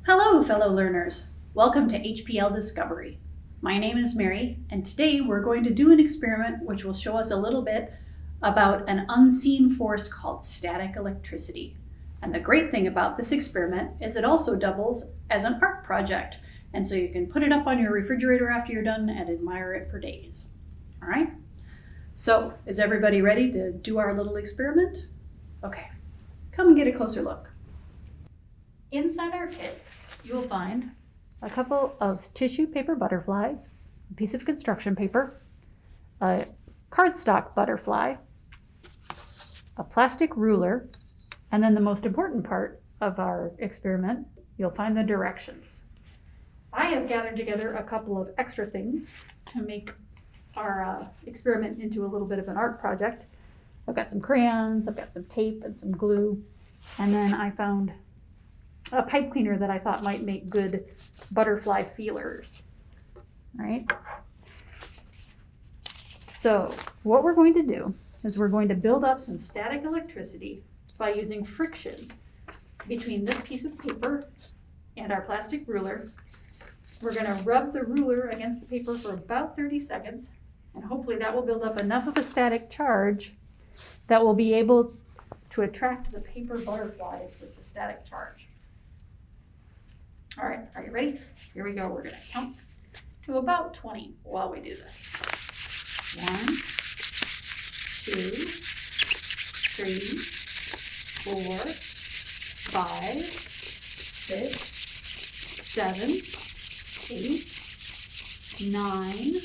Hello, fellow learners. Welcome to HPL Discovery. My name is Mary, and today we're going to do an experiment which will show us a little bit about an unseen force called static electricity. And the great thing about this experiment is it also doubles as an art project, and so you can put it up on your refrigerator after you're done and admire it for days. All right? So, is everybody ready to do our little experiment? Okay, come and get a closer look. Inside our kit, you will find a couple of tissue paper butterflies, a piece of construction paper, a cardstock butterfly, a plastic ruler, and then the most important part of our experiment, you'll find the directions. I have gathered together a couple of extra things to make our experiment into a little bit of an art project. I've got some crayons, I've got some tape and some glue, and then I found a pipe cleaner that I thought might make good butterfly feelers, right? So what we're going to do is we're going to build up some static electricity by using friction between this piece of paper and our plastic ruler. We're going to rub the ruler against the paper for about 30 seconds, and hopefully that will build up enough of a static charge that will be able to attract the paper butterflies with the static charge. All right, are you ready? Here we go. We're going to count to about 20 while we do this. 1, 2, 3, 4, 5, 6, 7, 8, 9,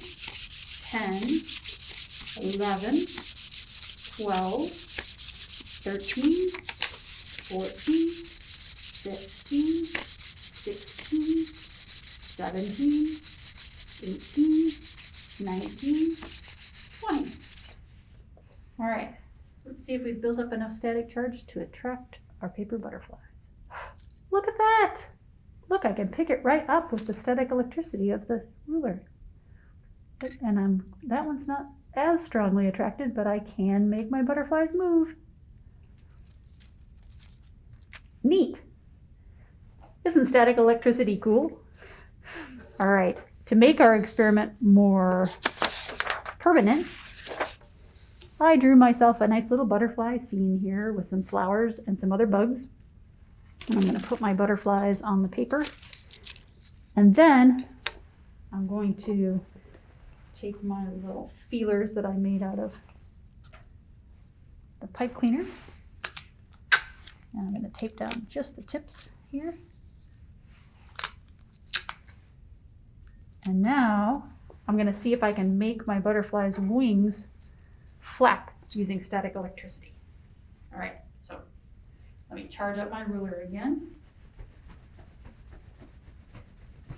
10, 11, 12, 13, 14, 15, 16, 17, 18, 19, 20. All right, let's see if we've built up enough static charge to attract our paper butterflies. Look at that! Look, I can pick it right up with the static electricity of the ruler. And that one's not as strongly attracted, but I can make my butterflies move. Neat! Isn't static electricity cool? All right, to make our experiment more permanent, I drew myself a nice little butterfly scene here with some flowers and some other bugs. And I'm going to put my butterflies on the paper. And then I'm going to take my little feelers that I made out of the pipe cleaner. And I'm going to tape down just the tips here. And now I'm going to see if I can make my butterfly's wings flap using static electricity. All right, so let me charge up my ruler again.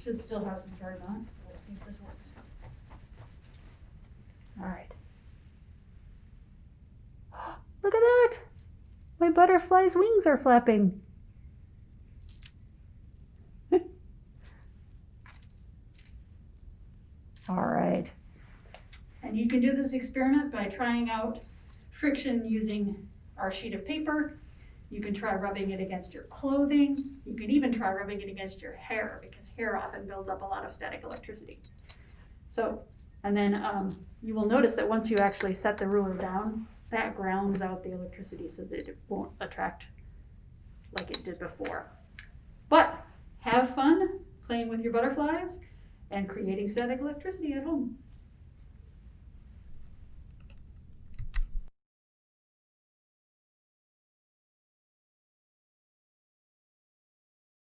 Should still have some charge on it, so let's see if this works. All right. Look at that! My butterfly's wings are flapping. All right. And you can do this experiment by trying out friction using our sheet of paper. You can try rubbing it against your clothing. You can even try rubbing it against your hair, because hair often builds up a lot of static electricity. So, and then you will notice that once you actually set the ruler down, that grounds out the electricity so that it won't attract like it did before. But have fun playing with your butterflies and creating static electricity at home.